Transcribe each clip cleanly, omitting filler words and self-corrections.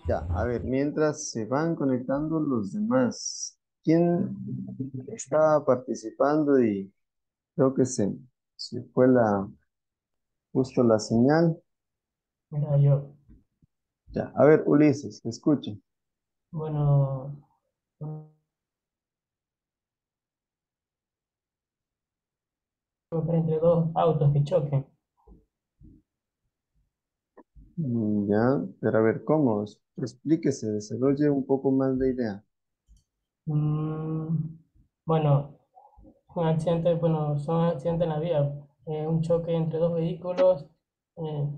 Ya, a ver, mientras se van conectando los demás, ¿quién está participando? Y creo que se fue justo la señal. Mira, yo, Ya, a ver, Ulises, te escucho. bueno, entre dos autos que choquen. Ya, pero a ver, ¿cómo? Explíquese, desarrolle un poco más la idea. Mm, bueno, un accidente, bueno, son accidentes en la vía. Un choque entre dos vehículos. eh,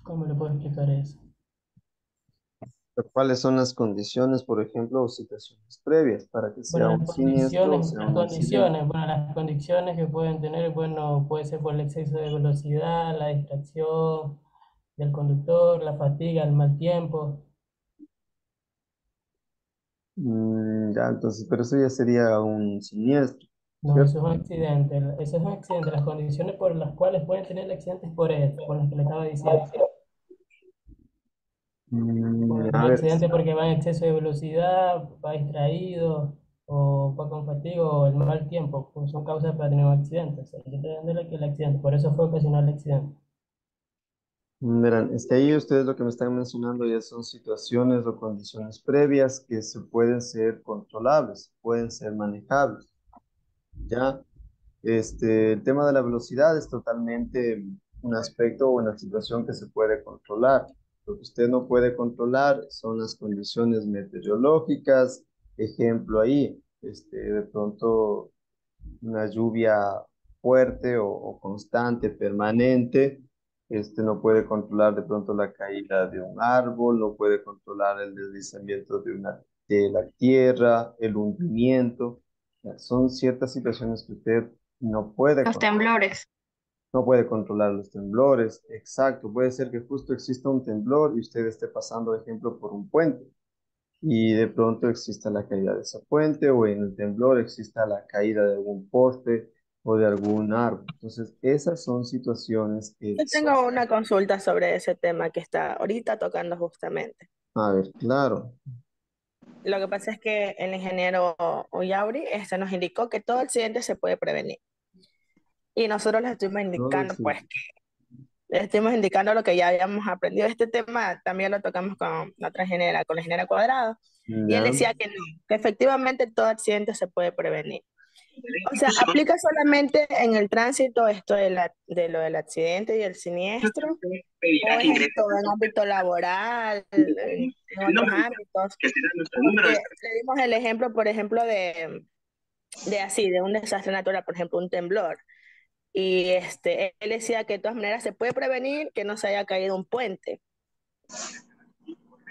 ¿Cómo le puedo explicar eso? Pero ¿cuáles son las condiciones, por ejemplo, o situaciones previas para que sea Bueno, un siniestro o sea un accidente? las condiciones que pueden tener, bueno, puede ser por el exceso de velocidad, la distracción del conductor, la fatiga, el mal tiempo. Ya, entonces, pero eso ya sería un siniestro, No, ¿cierto? eso es un accidente. Eso es un accidente. Las condiciones por las cuales pueden tener el accidente es por las que le estaba diciendo. Por un A ver, accidente porque va en exceso de velocidad, va distraído, o va con fatiga, o el mal tiempo, pues son causas para tener un accidente. O sea, yo estoy dándole que el accidente, por eso fue ocasional el accidente. verán, es que ahí ustedes lo que me están mencionando ya son situaciones o condiciones previas que se pueden ser controlables, pueden ser manejables, ¿ya? El tema de la velocidad es totalmente un aspecto o una situación que se puede controlar. Lo que usted no puede controlar son las condiciones meteorológicas. Ejemplo ahí, de pronto una lluvia fuerte o constante, permanente. No puede controlar de pronto la caída de un árbol, no puede controlar el deslizamiento de la tierra, el hundimiento. O sea, son ciertas situaciones que usted no puede Los controlar. temblores. No puede controlar los temblores, exacto. Puede ser que justo exista un temblor y usted esté pasando, por ejemplo, por un puente y de pronto exista la caída de esa puente o en el temblor exista la caída de algún poste o de algún árbol. Entonces, esas son situaciones que Yo son, tengo una consulta sobre ese tema que está ahorita tocando justamente. a ver, claro. Lo que pasa es que el ingeniero Uyauri nos indicó que todo accidente se puede prevenir. Y nosotros les estuvimos Todo indicando, pues, existe. les estuvimos indicando lo que ya habíamos aprendido. Este tema también lo tocamos con la otra ingeniera, con la ingeniera Cuadrado. Y él Ya. decía que no, que efectivamente todo accidente se puede prevenir. O sea, aplica solamente en el tránsito esto de lo del accidente y el siniestro, o es en todo, en ámbito laboral, en otros ámbitos, porque le dimos el ejemplo, por ejemplo, de un desastre natural, por ejemplo, un temblor. Y él decía que de todas maneras se puede prevenir que no se haya caído un puente.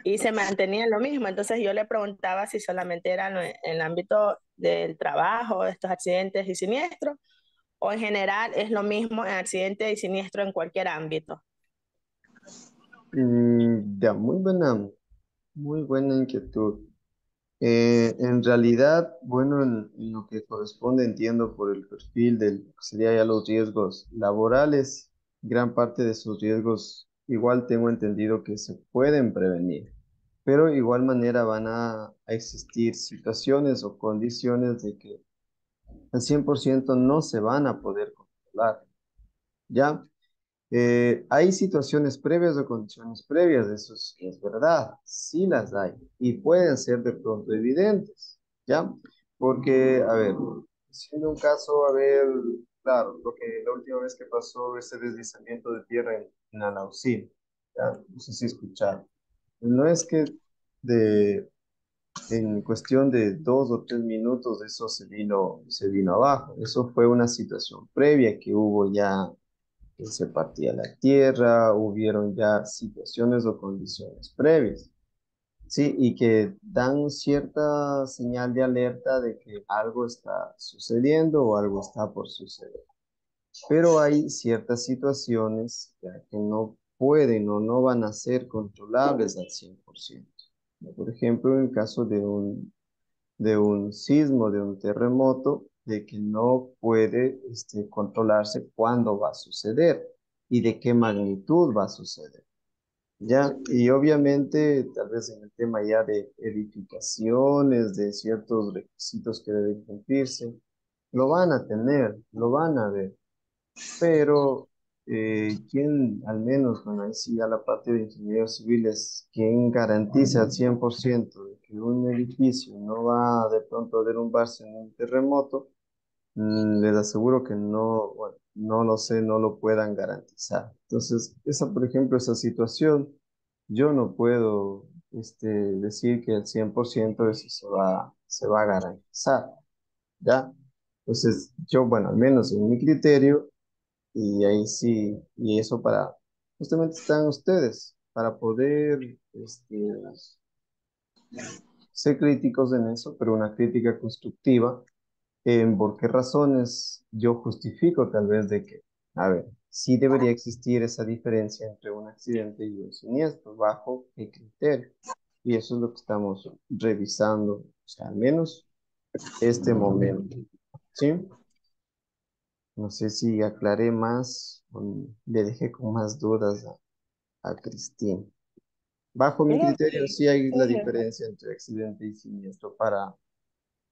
Y se mantenía lo mismo. Entonces yo le preguntaba si solamente era en el ámbito del trabajo, de estos accidentes y siniestros, o en general es lo mismo en accidente y siniestro en cualquier ámbito. Ya, muy buena inquietud. En realidad, bueno, en lo que corresponde, entiendo por el perfil del que sería ya los riesgos laborales, gran parte de esos riesgos igual tengo entendido que se pueden prevenir, pero igual manera van a existir situaciones o condiciones de que al 100% no se van a poder controlar, ¿ya? Hay situaciones previas o condiciones previas, eso sí es verdad, sí las hay y pueden ser de pronto evidentes, ¿ya? Porque, a ver, siendo un caso, a ver, claro, la última vez que pasó ese deslizamiento de tierra en Anausí, ¿ya? No sé si escucharon. No es que de, en cuestión de 2 o 3 minutos eso se vino abajo, eso fue una situación previa que hubo ya que se partía la tierra, hubieron ya situaciones o condiciones previas, ¿sí? Y que dan cierta señal de alerta de que algo está sucediendo o algo está por suceder. Pero hay ciertas situaciones ya que no pueden o no van a ser controlables al 100%. Por ejemplo, en el caso de un sismo, de un terremoto, de que no puede controlarse cuándo va a suceder y de qué magnitud va a suceder. Ya, y obviamente, tal vez en el tema ya de edificaciones, de ciertos requisitos que deben cumplirse, lo van a tener, lo van a ver, pero ¿quién, al menos, bueno, ahí sí a la parte de ingenieros civiles, quién garantiza al 100% de que un edificio no va de pronto a derrumbarse en un terremoto? Les aseguro que no, bueno, no lo sé, no lo puedan garantizar. Entonces, esa, por ejemplo, esa situación, yo no puedo decir que el 100% eso se va a garantizar, ¿ya? Entonces, yo, bueno, al menos en mi criterio, y ahí sí, y eso para, justamente están ustedes, para poder ser críticos en eso, pero una crítica constructiva en por qué razones yo justifico tal vez de que, a ver, sí debería existir esa diferencia entre un accidente y un siniestro, bajo qué criterio. Y eso es lo que estamos revisando, o sea, al menos este momento. ¿Sí? No sé si aclaré más o le dejé con más dudas a Cristina. Bajo mi No, criterio, sí hay sí, la jefe. diferencia entre accidente y siniestro para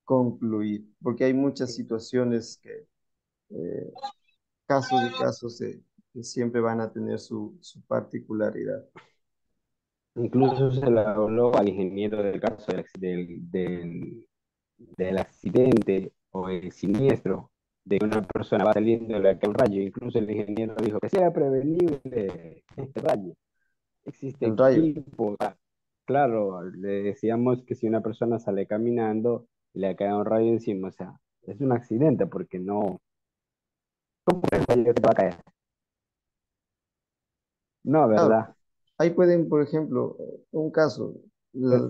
concluir, porque hay muchas situaciones que eh, casos y casos que siempre van a tener su particularidad. Incluso se le habló al ingeniero del caso del accidente o el siniestro de que una persona va saliendo de la que un rayo. Incluso el ingeniero dijo que sea prevenible este rayo. Existe El rayo. equipo. Claro, le decíamos que si una persona sale caminando y le cae un rayo encima, o sea, es un accidente porque no, ¿cómo que el rayo te va a caer? No, Claro, ¿verdad? ahí pueden, por ejemplo, un caso,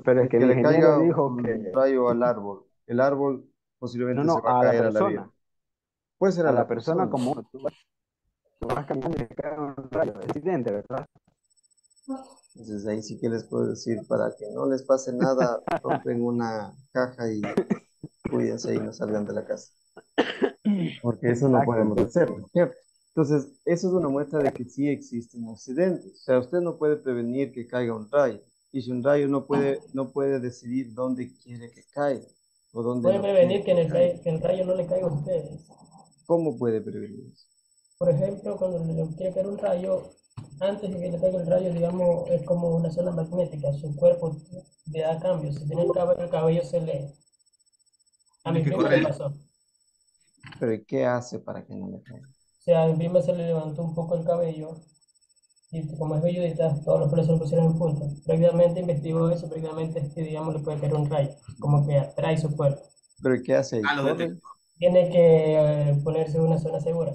Pero es que que el le ingeniero caiga dijo un que, rayo al árbol. El árbol no, posiblemente se no, va a caer a la vía. Puede ser a a la la persona persona. como tú vas caminando y te cae un rayo, es accidente, ¿verdad? Entonces ahí sí que les puedo decir, para que no les pase nada, compren una caja y cuídense y no salgan de la casa. Porque eso no Exacto, podemos entonces, hacer, ¿no es cierto? Entonces, eso es una muestra de que sí existen accidentes. O sea, usted no puede prevenir que caiga un rayo. Y si un rayo no puede decidir dónde quiere que caiga o dónde Puede no quiere prevenir que caiga. que el rayo no le caiga a ustedes. ¿Cómo puede prevenir eso? Por ejemplo, cuando le quiere caer un rayo, antes de que le caiga el rayo, digamos, es como una zona magnética, su cuerpo le da cambios. Si tiene el cabello se le... A mi prima le pasó. O Pero ¿y qué hace para que no le caiga? sea, a mi prima se le levantó un poco el cabello y como es velludita, todos los pelos se le pusieron en punta. Previamente investigó eso, previamente es que, digamos, le puede caer un rayo, como que atrae su cuerpo. ¿Pero y qué hace ahí? ¿Corre? Tiene que ponerse en una zona segura.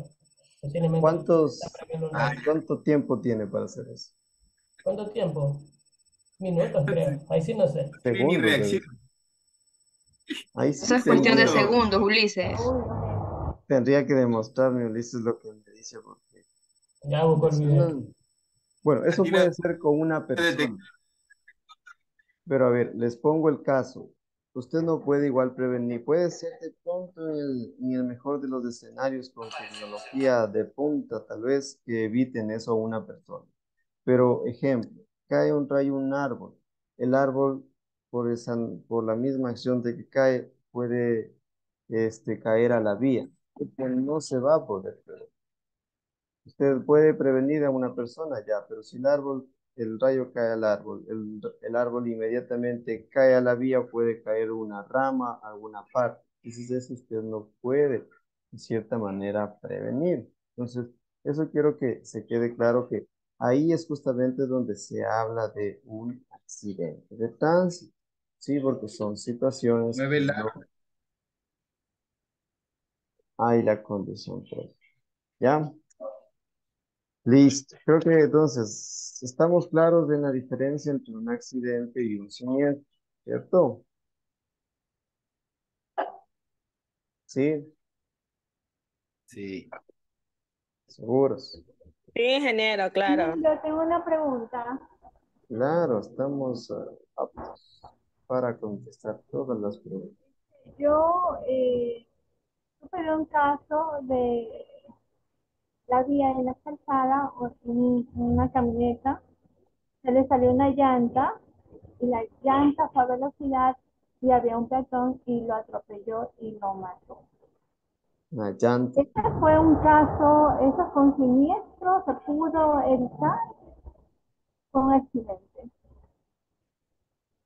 Posiblemente está ¿Cuántos, previendo un rayo. cuánto tiempo tiene para hacer eso? ¿Cuánto tiempo? Minutos, creo. Ahí sí no sé. Segundos, ahí Eso sí es cuestión de tendría, segundos, Ulises. tendría que demostrarme, Ulises, lo que me dice, porque Ya busco el video. mencionan. Bueno, eso puede ser con una persona, pero a ver, les pongo el caso. Usted no puede igual prevenir, puede ser de pronto en el mejor de los escenarios con tecnología de punta, tal vez que eviten eso a una persona. Pero ejemplo, cae un rayo a un árbol. El árbol, por la misma acción de que cae, puede caer a la vía. Porque no se va a poder prevenir. Usted puede prevenir a una persona ya, pero si el rayo cae al árbol, el árbol inmediatamente cae a la vía, puede caer una rama, alguna parte. Entonces eso usted no puede, de cierta manera, prevenir. Entonces, eso quiero que se quede claro que ahí es justamente donde se habla de un accidente de tránsito. Sí, porque son situaciones que no hay la condición previa. ¿Ya? Listo. Creo que entonces estamos claros de la diferencia entre un accidente y un siniestro, ¿cierto? Sí, seguros. Sí, ingeniero, claro. Yo tengo una pregunta. Claro, estamos aptos para contestar todas las preguntas. Yo Fue un caso de la vía en la calzada, una camioneta, se le salió una llanta y la llanta fue a velocidad y había un peatón y lo atropelló y lo mató. Una llanta. Este fue un caso, eso fue un siniestro, se pudo evitar con accidente.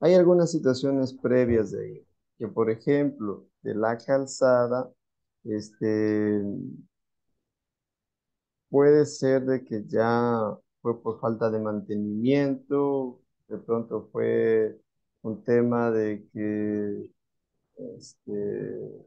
Hay algunas situaciones previas de ahí, que por ejemplo, de la calzada, este, puede ser de que ya fue por falta de mantenimiento, de pronto fue un tema de que, este,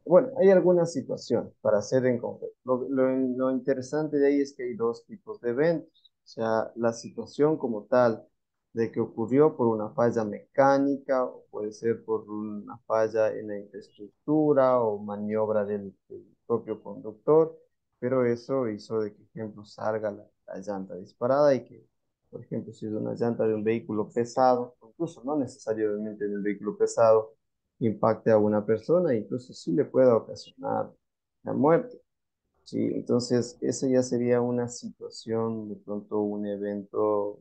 bueno, hay algunas situaciones para hacer en concreto. Lo interesante de ahí es que hay dos tipos de eventos. O sea, la situación como tal de que ocurrió por una falla mecánica o puede ser por una falla en la infraestructura o maniobra del propio conductor, pero eso hizo de que, por ejemplo, salga la llanta disparada y que, por ejemplo, si es una llanta de un vehículo pesado, incluso no necesariamente de un vehículo pesado, impacte a una persona, incluso sí le pueda ocasionar la muerte. Sí, entonces esa ya sería una situación, de pronto un evento,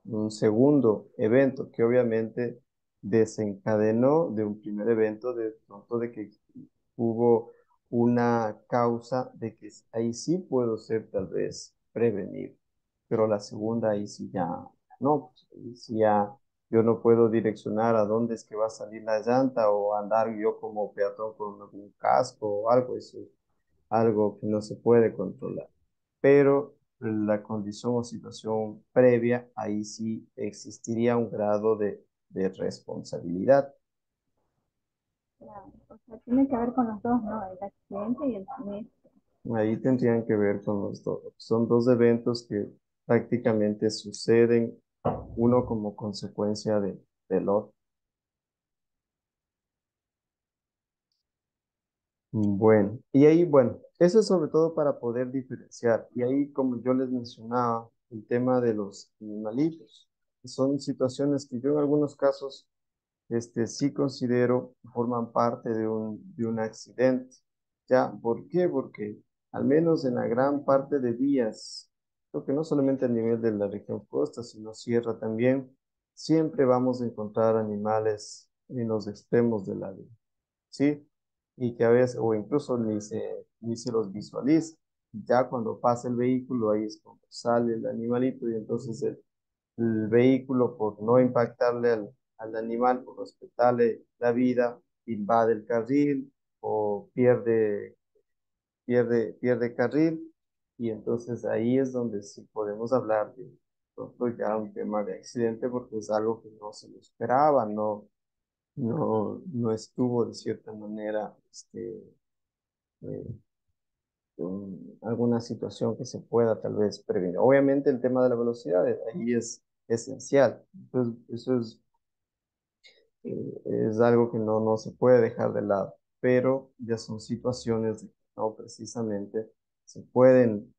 un segundo evento que obviamente desencadenó de un primer evento, de pronto de que hubo una causa de que ahí sí puedo ser tal vez prevenir, pero la segunda ahí sí ya no, pues, ahí sí ya yo no puedo direccionar a dónde es que va a salir la llanta o andar yo como peatón con algún casco o algo, eso es algo que no se puede controlar. Pero la condición o situación previa, ahí sí existiría un grado de responsabilidad. Claro, o sea, tiene que ver con los dos, ¿no? El accidente y el siniestro. Ahí tendrían que ver con los dos. Son dos eventos que prácticamente suceden uno como consecuencia del otro. Bueno, y ahí, bueno, eso es sobre todo para poder diferenciar. Y ahí, como yo les mencionaba, el tema de los animalitos. Son situaciones que yo en algunos casos sí considero que forman parte de un accidente. ¿Ya? ¿Por qué? Porque al menos en la gran parte de vías, creo que no solamente a nivel de la región costa, sino sierra también, siempre vamos a encontrar animales en los extremos de la vía, ¿sí? Y que a veces, o incluso ni se los visualiza. Ya cuando pasa el vehículo, ahí es cuando sale el animalito y entonces el vehículo por no impactarle al animal, por respetarle la vida, invade el carril o pierde carril y entonces ahí es donde sí podemos hablar de pronto ya un tema de accidente porque es algo que no se lo esperaba, no estuvo de cierta manera eh, alguna situación que se pueda tal vez prevenir. Obviamente el tema de la velocidad ahí es esencial. Entonces, eso es algo que no se puede dejar de lado, pero ya son situaciones de que no precisamente se pueden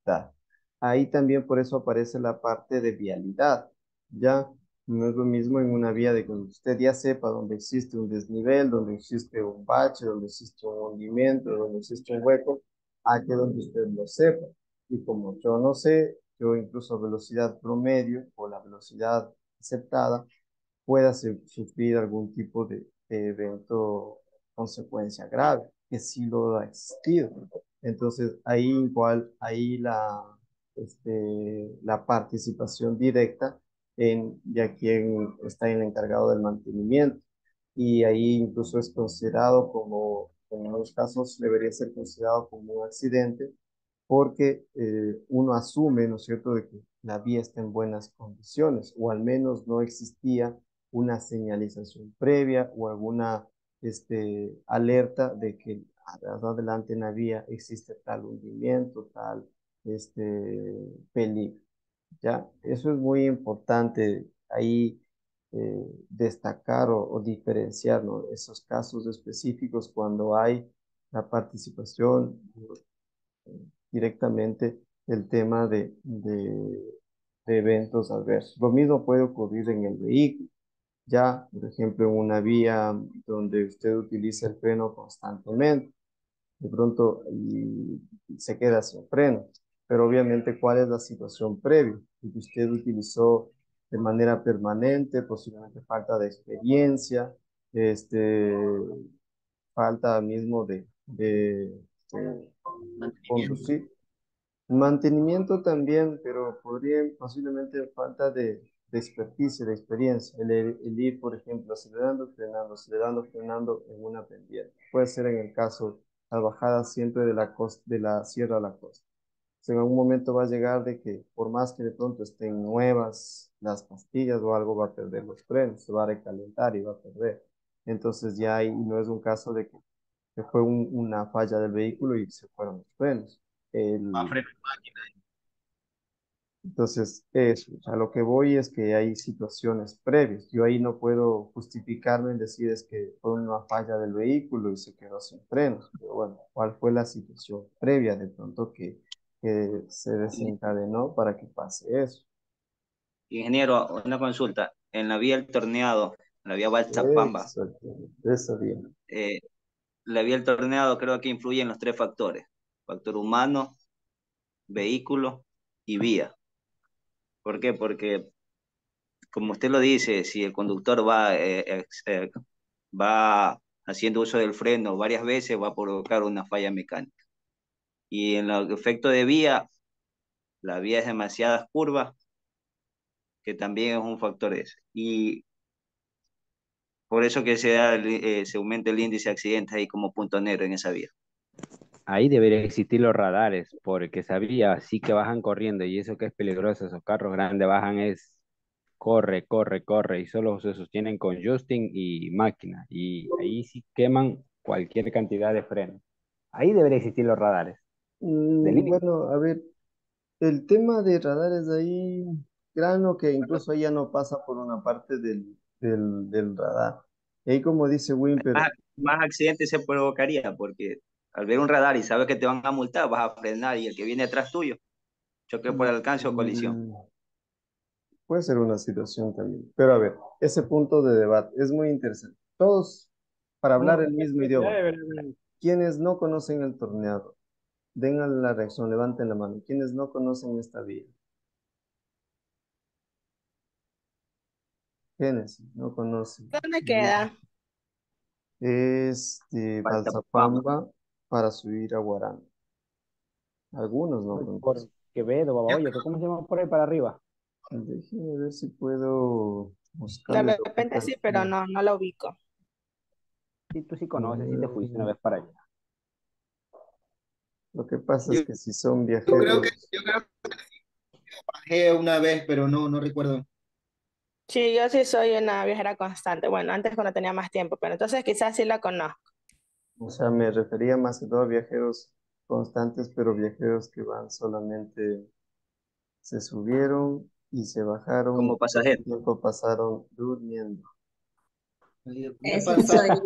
dar. Ahí también por eso aparece la parte de vialidad. Ya no es lo mismo en una vía de que usted ya sepa dónde existe un desnivel, donde existe un bache, donde existe un hundimiento, donde existe un hueco, a que donde usted lo sepa. Y como yo no sé, yo incluso a velocidad promedio o la velocidad aceptada, pueda sufrir algún tipo de evento, consecuencia grave, que sí lo ha existido. Entonces, ahí igual, ahí la participación directa de quien está en el encargado del mantenimiento. Y ahí incluso es considerado como, en algunos casos debería ser considerado como un accidente, porque uno asume, ¿no es cierto?, de que la vía está en buenas condiciones, o al menos no existía una señalización previa o alguna alerta de que adelante en la vía existe tal hundimiento, tal peligro. ¿Ya? Eso es muy importante ahí destacar o diferenciar, ¿no? Esos casos específicos cuando hay la participación directamente el tema de eventos adversos. Lo mismo puede ocurrir en el vehículo. Ya, por ejemplo, en una vía donde usted utiliza el freno constantemente, de pronto y se queda sin freno. Pero obviamente, ¿cuál es la situación previa? Que usted utilizó de manera permanente, posiblemente falta de experiencia, este, falta mismo de Mantenimiento. conducir. Mantenimiento también, pero podría posiblemente falta de experticia, de experiencia. El ir, por ejemplo, acelerando, frenando en una pendiente. Puede ser en el caso, la bajada siempre de la costa, de la sierra a la costa. O sea, en algún momento va a llegar de que por más que de pronto estén nuevas las pastillas o algo, va a perder los frenos, se va a recalentar y va a perder. Entonces ya ahí no es un caso de que fue una falla del vehículo y se fueron los frenos. Va a El, frenar máquina. entonces, eso, a lo que voy es que hay situaciones previas. Yo ahí no puedo justificarme en decir es que fue una falla del vehículo y se quedó sin frenos. Pero bueno, ¿cuál fue la situación previa de pronto que se desencadenó para que pase eso? Ingeniero, una consulta. En la vía El Torneado, la vía Balsapamba, Exactamente, eso bien. eh, la vía El Torneado creo que influyen los tres factores. Factor humano, vehículo y vía. ¿Por qué? Porque, como usted lo dice, si el conductor va haciendo uso del freno varias veces, va a provocar una falla mecánica. Y en el efecto de vía, la vía es demasiadas curvas, que también es un factor ese. Y por eso que se aumenta el índice de accidentes ahí como punto negro en esa vía. Ahí deberían existir los radares, porque sabía, sí que bajan corriendo y eso que es peligroso, esos carros grandes bajan es corre, corre, corre y solo se sostienen con Justin y máquina y ahí sí queman cualquier cantidad de freno. Ahí deberían existir los radares de línea. Bueno, a ver, el tema de radares de ahí, grano que incluso ahí ya no pasa por una parte del radar. Y ahí como dice Wimper, Más accidentes se provocaría porque al ver un radar y sabes que te van a multar, vas a frenar y el que viene atrás tuyo, choque por alcance o colisión. mm, puede ser una situación también. Pero a ver, ese punto de debate es muy interesante. Todos para hablar No, el mismo idioma. Quienes no conocen el torneado, den a la reacción, levanten la mano. Quienes no conocen esta vía. Génesis, no conocen. ¿Dónde queda? Es de Balsapamba. Balsapamba para subir a Guarán. Algunos no Por conocen. Quevedo, Babahoyo, ¿cómo se llama por ahí para arriba? Déjeme ver si puedo De buscarle la repente sí, pero ubicación. no lo ubico. Sí, tú sí conoces, sí te fuiste una Mm, vez para allá. Lo que pasa es Yo, que si son yo viajeros, creo que bajé una vez, pero no recuerdo. Sí, yo sí soy una viajera constante. Bueno, antes cuando tenía más tiempo, pero entonces quizás sí la conozco. o sea, me refería más que todo a viajeros constantes, pero viajeros que van solamente, se subieron y se bajaron y Como todo el pasajero. tiempo pasaron durmiendo. Me ha Ese pasado. soy yo.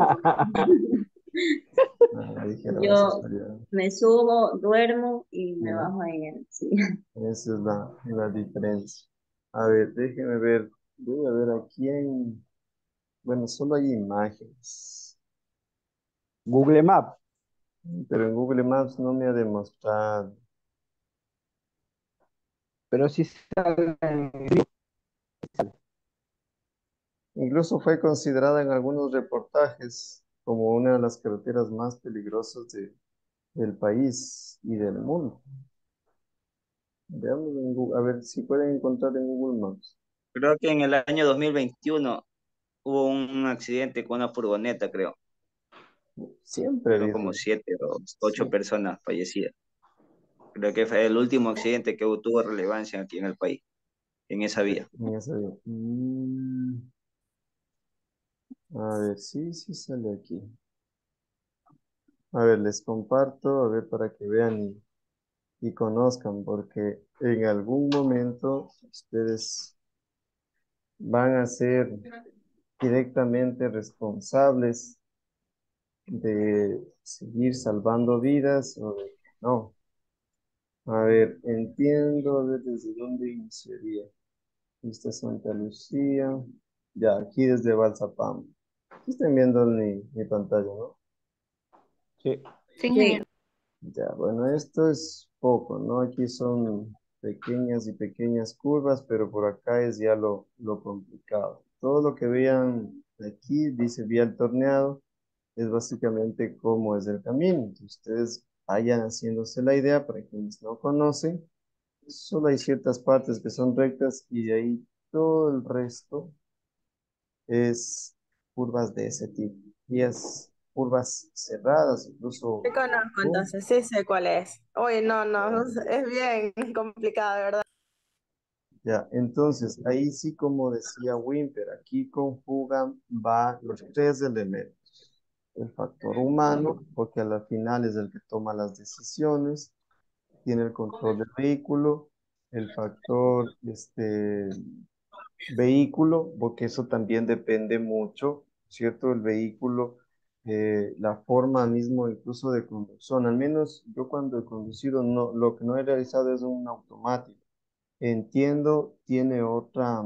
Ah, dijeron, eso Yo sería. me subo, duermo y me ¿No? bajo en él. Sí. Esa es la diferencia. A ver, déjeme ver. Voy a ver aquí en. Bueno, solo hay imágenes, Google Maps, pero en Google Maps no me ha demostrado. pero sí sale Incluso fue considerada en algunos reportajes como una de las carreteras más peligrosas del país y del mundo. Veamos a ver si pueden encontrar en Google Maps. Creo que en el año 2021 hubo un accidente con una furgoneta, creo. Siempre Son como dicen. 7 o 8 Sí. personas fallecidas. Creo que fue el último accidente que tuvo relevancia aquí en el país, en esa vía. En ese día. A ver, sí, sí sale aquí. A ver, les comparto, a ver, para que vean y conozcan, porque en algún momento ustedes van a ser directamente responsables de seguir salvando vidas o de que no. A ver, entiendo, a ver desde dónde iniciaría. Esta es Santa Lucía. Ya, aquí desde Balsapam. Están viendo mi pantalla, ¿no? Sí. Sí, Sí, ingeniero. Ya, bueno, esto es poco, ¿no? Aquí son pequeñas y pequeñas curvas, pero por acá es ya lo complicado. Todo lo que vean aquí, dice vía torneado, es básicamente cómo es el camino. Entonces, ustedes vayan haciéndose la idea para quienes no conocen. Solo hay ciertas partes que son rectas y de ahí todo el resto es curvas de ese tipo. Y es curvas cerradas, incluso. Sí conozco, entonces sí sé cuál es. Uy, no, es bien complicado, de verdad. Ya, entonces, ahí sí, como decía Wimper, aquí conjugan, va los tres elementos. El factor humano, porque a la final es el que toma las decisiones, tiene el control del vehículo, el factor vehículo, porque eso también depende mucho, ¿cierto? El vehículo, la forma mismo incluso de conducción, al menos yo cuando he conducido, no, lo que no he realizado es un automático. Entiendo, tiene otra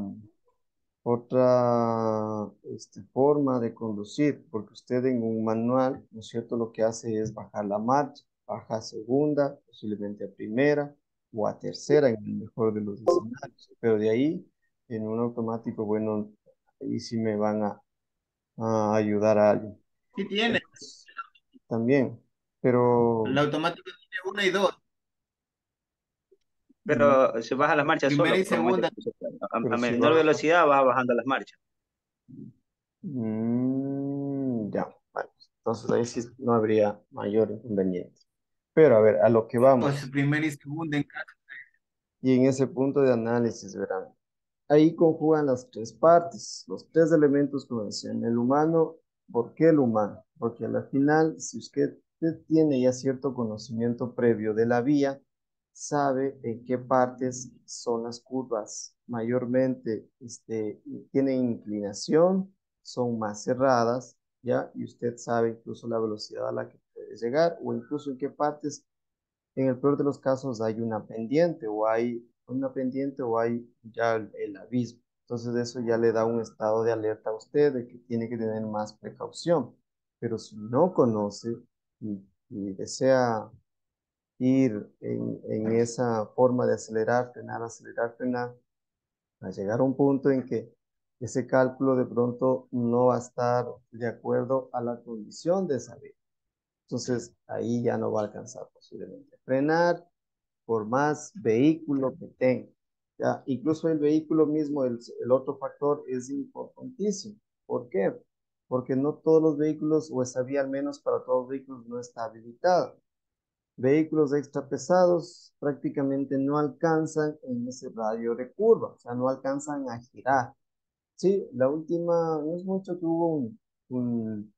forma de conducir, porque usted en un manual, ¿no es cierto? Lo que hace es bajar la marcha, baja a segunda, posiblemente a primera o a tercera en el mejor de los escenarios. Pero de ahí, en un automático, bueno, ahí sí me van a ayudar a alguien. Sí tiene. Entonces, también, pero El automático tiene una y dos. mm, Pero se baja las marchas Primera solo, y por el momento segunda. que pero a sí menor va. velocidad vas bajando las marchas. Ya, bueno, entonces ahí sí no habría mayor inconveniente. Pero a ver, a lo que Pues vamos. primera y segunda en cada. Y en ese punto de análisis, verán, ahí conjugan las tres partes, los tres elementos como decían, el humano. ¿Por qué el humano? Porque a la final, si usted tiene ya cierto conocimiento previo de la vía, sabe en qué partes son las curvas. Mayormente tienen inclinación, son más cerradas, ¿ya? Y usted sabe incluso la velocidad a la que puede llegar o incluso en qué partes en el peor de los casos hay una pendiente o hay ya el abismo. Entonces eso ya le da un estado de alerta a usted de que tiene que tener más precaución. Pero si no conoce y desea ir en esa forma de acelerar, frenar, va a llegar a un punto en que ese cálculo de pronto no va a estar de acuerdo a la condición de esa vía. Entonces ahí ya no va a alcanzar posiblemente frenar por más vehículo que tenga. ¿Ya? Incluso el vehículo mismo, el otro factor es importantísimo. ¿Por qué? Porque no todos los vehículos, o esa vía al menos para todos los vehículos no está habilitada. Vehículos extra pesados prácticamente no alcanzan en ese radio de curva, o sea, no alcanzan a girar. Sí, la última, no es mucho que hubo un,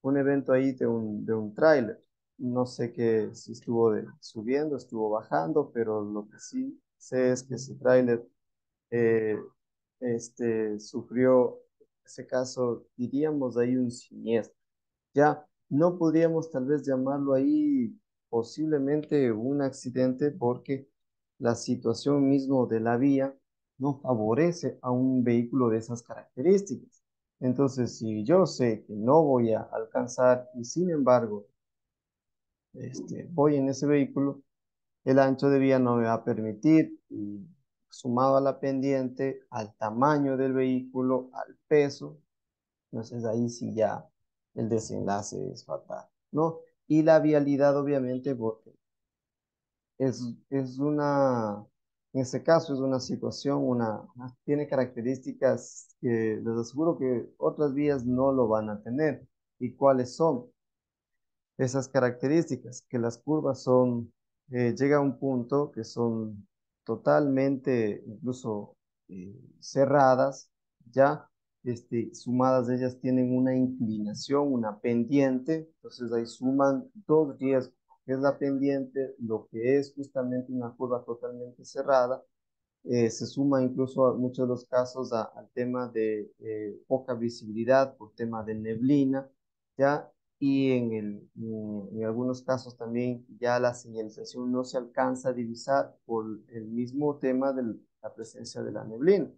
un evento ahí de un tráiler. No sé si estuvo subiendo, estuvo bajando, pero lo que sí sé es que ese tráiler eh, sufrió, en ese caso, diríamos ahí un siniestro. Ya no podríamos tal vez llamarlo ahí posiblemente un accidente porque la situación mismo de la vía no favorece a un vehículo de esas características. Entonces, si yo sé que no voy a alcanzar y sin embargo voy en ese vehículo, el ancho de vía no me va a permitir, y sumado a la pendiente, al tamaño del vehículo, al peso, entonces ahí sí ya el desenlace es fatal, ¿no? Y la vialidad, obviamente, porque es en este caso es una situación, tiene características que les aseguro que otras vías no lo van a tener. ¿Y cuáles son? Esas características, que las curvas llega a un punto que son totalmente incluso cerradas, ya, sumadas de ellas tienen una inclinación, una pendiente, entonces ahí suman dos riesgos, que es la pendiente, lo que es justamente una curva totalmente cerrada, se suma incluso a muchos de los casos al tema de poca visibilidad por tema de neblina, ¿ya? Y en algunos casos también ya la señalización no se alcanza a divisar por el mismo tema de la presencia de la neblina.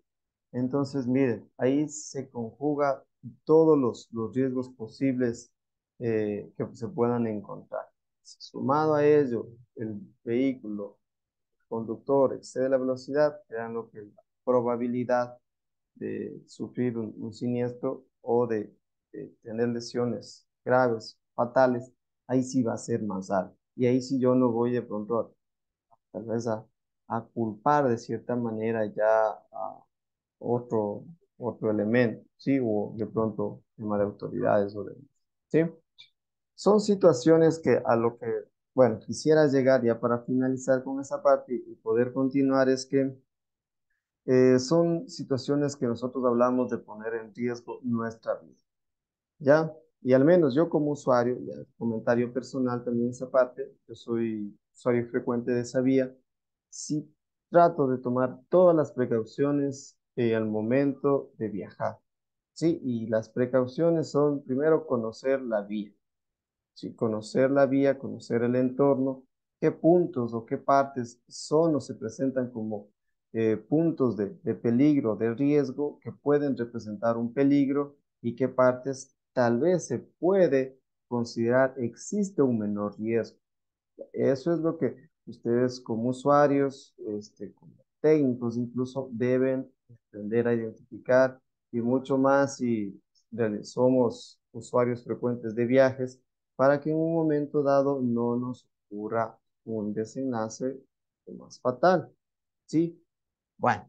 Entonces, miren, ahí se conjuga todos los riesgos posibles que se puedan encontrar. Sumado a ello, el vehículo, el conductor excede la velocidad, creando que la probabilidad de sufrir un siniestro o de tener lesiones graves, fatales, ahí sí va a ser más alto. Y ahí sí yo no voy de pronto tal vez a culpar de cierta manera ya a otro, otro elemento, ¿sí? O de pronto tema de autoridades o de, ¿sí? Son situaciones que a lo que, bueno, quisiera llegar ya para finalizar con esa parte y poder continuar es que son situaciones que nosotros hablamos de poner en riesgo nuestra vida, ¿ya? Y al menos yo como usuario, ya comentario personal también esa parte, yo soy usuario frecuente de esa vía, sí trato de tomar todas las precauciones al momento de viajar, ¿sí? Y las precauciones son primero conocer la vía, ¿sí? Conocer la vía, conocer el entorno, qué puntos o qué partes son o se presentan como puntos de peligro, de riesgo, que pueden representar un peligro y qué partes tal vez se puede considerar existe un menor riesgo. Eso es lo que ustedes como usuarios, como técnicos incluso, deben aprender a identificar y mucho más si somos usuarios frecuentes de viajes para que en un momento dado no nos ocurra un desenlace más fatal. ¿Sí? Bueno,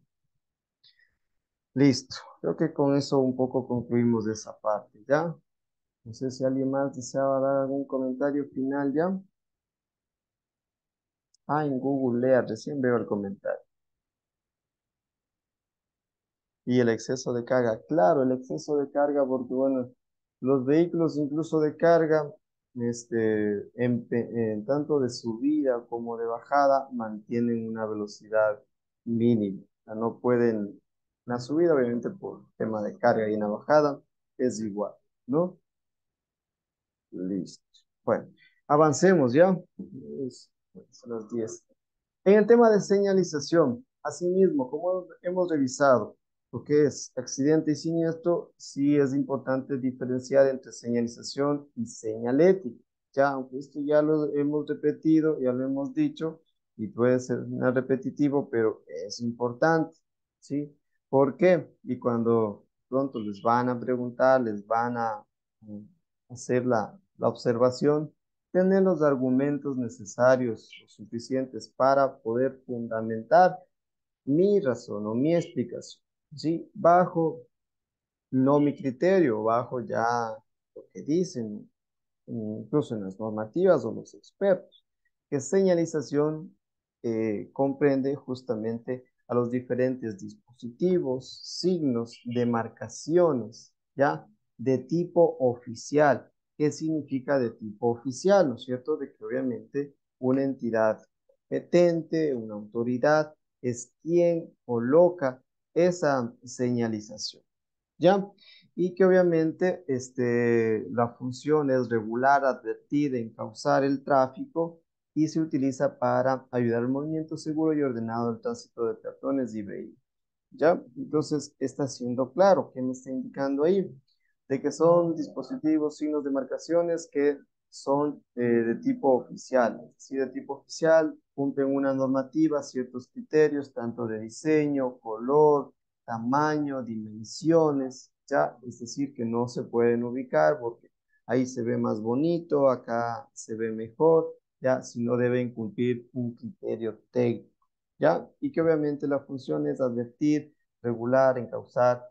listo. Creo que con eso un poco concluimos esa parte, ¿ya? No sé si alguien más deseaba dar algún comentario final, ¿ya? Ah, en Google Lea, recién veo el comentario. Y el exceso de carga, claro, el exceso de carga, porque bueno, los vehículos incluso de carga, en tanto de subida como de bajada, mantienen una velocidad mínima. O sea, no pueden, la subida obviamente por tema de carga y en la bajada es igual, ¿no? Listo. Bueno, avancemos ya. Son las 10. En el tema de señalización, asimismo, como hemos revisado lo que es accidente y siniestro, sí es importante diferenciar entre señalización y señalética. Ya, aunque esto ya lo hemos repetido, ya lo hemos dicho, y puede ser repetitivo, pero es importante, ¿sí? ¿Por qué? Y cuando pronto les van a preguntar, les van a hacer la observación, tener los argumentos necesarios o suficientes para poder fundamentar mi razón o mi explicación, ¿sí? Bajo no mi criterio, bajo ya lo que dicen, incluso en las normativas o los expertos, que señalización comprende justamente a los diferentes dispositivos, signos, demarcaciones, ¿ya? De tipo oficial. ¿Qué significa de tipo oficial? ¿No es cierto? De que obviamente una entidad competente, una autoridad, es quien coloca esa señalización. ¿Ya? Y que obviamente la función es regular, advertir, encauzar el tráfico y se utiliza para ayudar al movimiento seguro y ordenado del tránsito de peatones y vehículos. ¿Ya? Entonces, está siendo claro. ¿Qué me está indicando ahí? De que son dispositivos, signos de marcaciones que son de tipo oficial. Si de tipo oficial cumplen una normativa, ciertos criterios, tanto de diseño, color, tamaño, dimensiones, ¿ya? Es decir, que no se pueden ubicar porque ahí se ve más bonito, acá se ve mejor, ¿ya? Si no deben cumplir un criterio técnico. ¿Ya? Y que obviamente la función es advertir, regular, encauzar,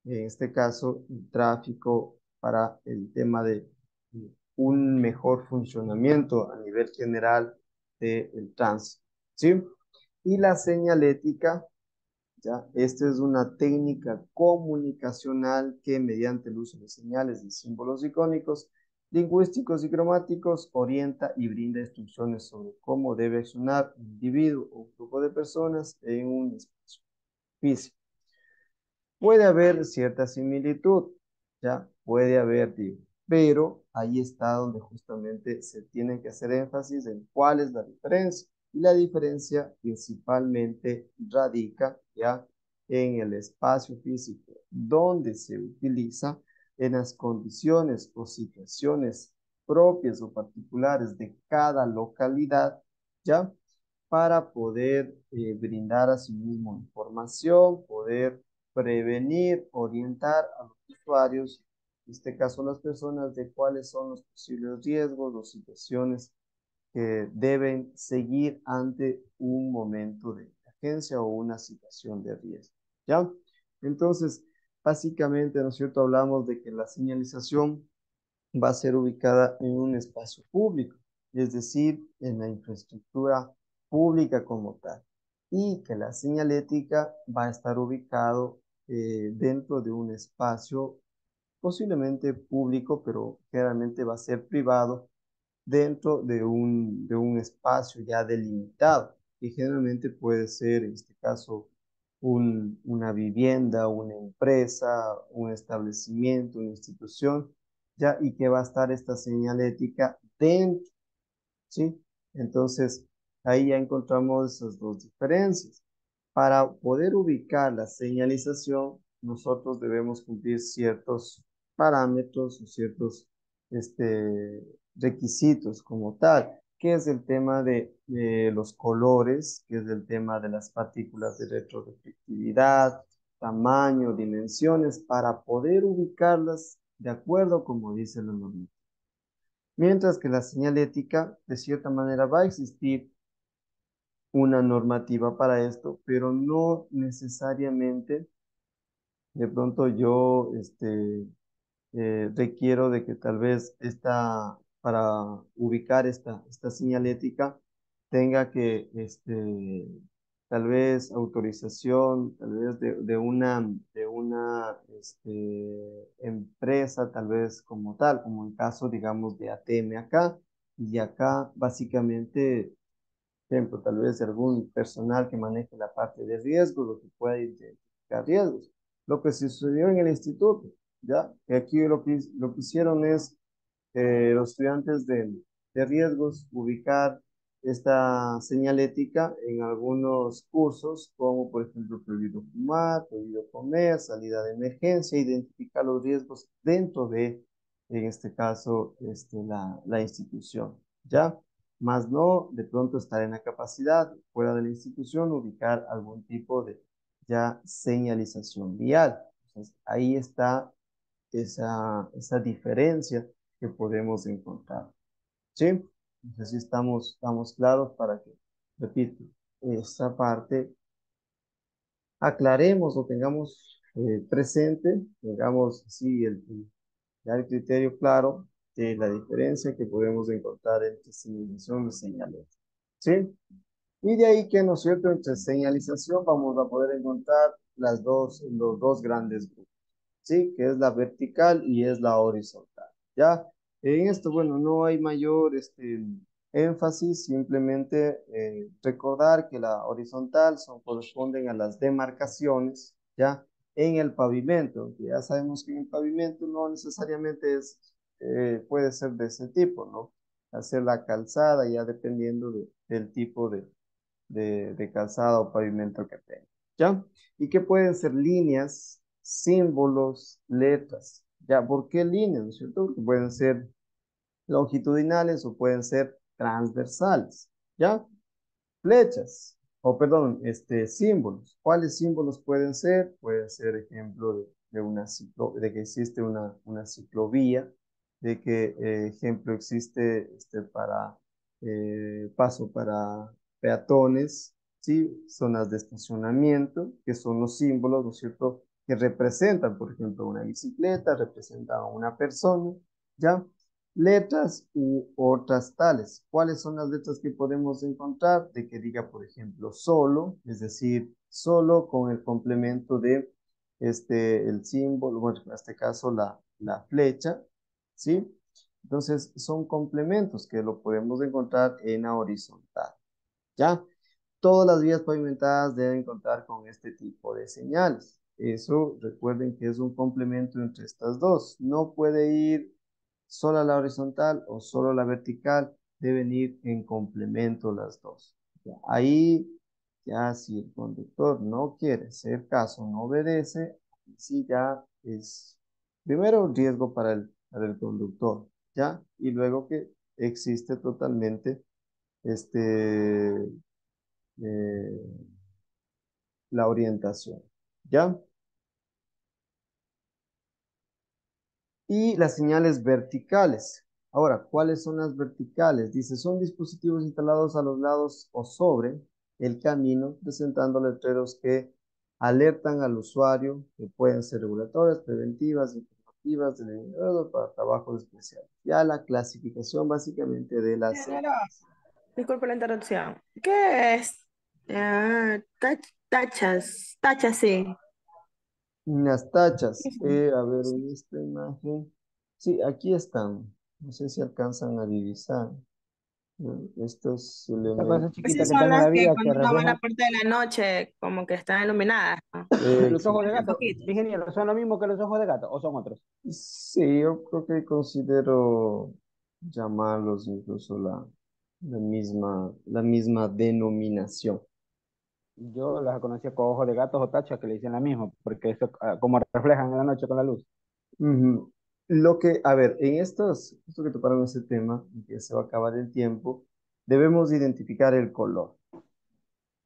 en este caso, el tráfico para el tema de un mejor funcionamiento a nivel general del tránsito, ¿sí? Y la señalética, ¿ya? Esta es una técnica comunicacional que mediante el uso de señales y símbolos icónicos, lingüísticos y cromáticos orienta y brinda instrucciones sobre cómo debe accionar un individuo o un grupo de personas en un espacio físico. Puede haber cierta similitud, ¿ya? Puede haber, digo, pero ahí está donde justamente se tiene que hacer énfasis en cuál es la diferencia. Y la diferencia principalmente radica, ¿ya? en el espacio físico donde se utiliza, en las condiciones o situaciones propias o particulares de cada localidad, ¿ya? Para poder brindar a sí mismo información, poder prevenir, orientar a los usuarios, en este caso las personas, de cuáles son los posibles riesgos o situaciones que deben seguir ante un momento de emergencia o una situación de riesgo, ¿ya? Entonces, básicamente, ¿no es cierto? Hablamos de que la señalización va a ser ubicada en un espacio público, es decir, en la infraestructura pública como tal, y que la señalética va a estar ubicado dentro de un espacio posiblemente público, pero generalmente va a ser privado dentro de un espacio ya delimitado, que generalmente puede ser, en este caso, una vivienda, una empresa, un establecimiento, una institución, ya, y que va a estar esta señalética dentro, ¿sí? Entonces, ahí ya encontramos esas dos diferencias. Para poder ubicar la señalización, nosotros debemos cumplir ciertos parámetros o ciertos requisitos como tal, que es el tema de los colores, que es el tema de las partículas de retroreflectividad, tamaño, dimensiones, para poder ubicarlas de acuerdo como dice la norma. Mientras que la señalética, de cierta manera, va a existir una normativa para esto, pero no necesariamente de pronto yo requiero de que tal vez para ubicar esta señalética tenga que, tal vez autorización, tal vez de una empresa, tal vez como tal, como el caso, digamos, de ATM acá, y acá básicamente ejemplo, tal vez de algún personal que maneje la parte de riesgos, lo que pueda identificar riesgos. Lo que se sucedió en el instituto, ¿ya? Que aquí lo que hicieron es los estudiantes de riesgos ubicar esta señalética en algunos cursos, como por ejemplo prohibido fumar, prohibido comer, salida de emergencia, identificar los riesgos dentro de, en este caso, la institución, ¿ya? Más no de pronto estar en la capacidad, fuera de la institución, ubicar algún tipo de ya señalización vial. Entonces, ahí está esa diferencia que podemos encontrar. ¿Sí? No sé si estamos claros para que, repito, esta parte aclaremos o tengamos presente, tengamos sí ya el criterio claro de la diferencia que podemos encontrar entre señalización y señales. ¿Sí? Y de ahí que, ¿no es cierto?, entre señalización vamos a poder encontrar los dos grandes grupos. ¿Sí? Que es la vertical y es la horizontal. ¿Ya? En esto, bueno, no hay mayor énfasis, simplemente recordar que la horizontal corresponden a las demarcaciones, ¿ya? En el pavimento, que ya sabemos que en el pavimento no necesariamente puede ser de ese tipo, ¿no? Hacer la calzada ya dependiendo del tipo de calzada o pavimento que tenga, ¿ya? Y que pueden ser líneas, símbolos, letras, ¿ya? ¿Por qué líneas, no es cierto? Porque pueden ser longitudinales o pueden ser transversales, ¿ya? Flechas, o perdón, símbolos. ¿Cuáles símbolos pueden ser? Pueden ser ejemplo de que existe una ciclovía, de que, ejemplo, existe para paso para peatones, ¿sí? Zonas de estacionamiento, que son los símbolos, ¿no es cierto?, que representan, por ejemplo, una bicicleta, representan a una persona, ¿ya? Letras u otras tales. ¿Cuáles son las letras que podemos encontrar? De que diga, por ejemplo, solo, es decir, solo con el complemento de el símbolo, bueno, en este caso la flecha, ¿sí? Entonces, son complementos que lo podemos encontrar en la horizontal, ¿ya? Todas las vías pavimentadas deben contar con este tipo de señales. Eso, recuerden que es un complemento entre estas dos. No puede ir solo la horizontal o solo la vertical, deben ir en complemento las dos. Ahí Ya si el conductor no quiere hacer caso, no obedece, sí ya es primero un riesgo para el conductor, ¿ya? Y luego que existe totalmente este, eh, la orientación, ¿ya? Y las señales verticales. Ahora, ¿cuáles son las verticales? Dice, son dispositivos instalados a los lados o sobre el camino, presentando letreros que alertan al usuario, que pueden ser regulatorias, preventivas, informativas, delineadas para trabajos especiales. Ya la clasificación básicamente de las Ingeniero, señales. disculpe la interrupción. ¿Qué es? Tachas, sí. Las tachas, a ver en esta imagen. Sí, aquí están. No sé si alcanzan a divisar. Estos Esta cosa elementos. chiquita Esas que son están en las la que vía que cuando uno va en la reflejan parte de la noche, como que están iluminadas, ¿no? los ojos de Un gato. poquito. Ingeniero, ¿son lo mismo que los ojos de gato o son otros? Sí, yo creo que considero llamarlos incluso la misma denominación. Yo las conocía con ojos de gatos o tachas que le dicen la misma, porque eso como reflejan en la noche con la luz. Ujú. Lo que, a ver, en esto que tocaron ese tema, y que se va a acabar el tiempo, debemos identificar el color.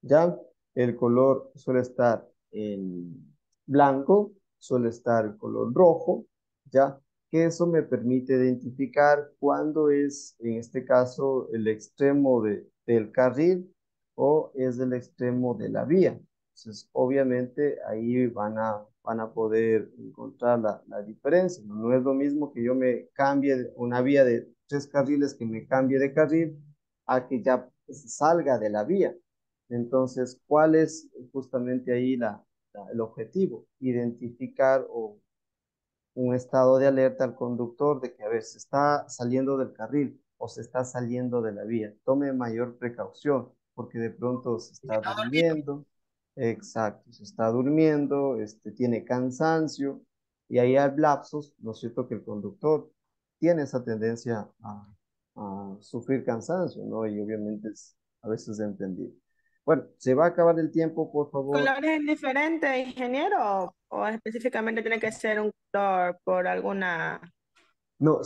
¿Ya? El color suele estar en blanco, suele estar el color rojo, ¿ya? Que eso me permite identificar cuándo es, en este caso, el extremo del carril o es el extremo de la vía. Entonces, obviamente, ahí van a poder encontrar la diferencia. No, no es lo mismo que yo me cambie una vía de 3 carriles, que me cambie de carril a que ya salga de la vía. Entonces, ¿cuál es justamente ahí el objetivo? Identificar un estado de alerta al conductor de que, a ver, se está saliendo del carril o se está saliendo de la vía. Tome mayor precaución porque de pronto se está durmiendo. Exacto, se está durmiendo, tiene cansancio y ahí hay lapsos, ¿no es cierto?, que el conductor tiene esa tendencia a sufrir cansancio, ¿no? Y obviamente es a veces entendible. Bueno, se va a acabar el tiempo, por favor. ¿Color es indiferente, ingeniero? ¿O específicamente tiene que ser un color por alguna... No,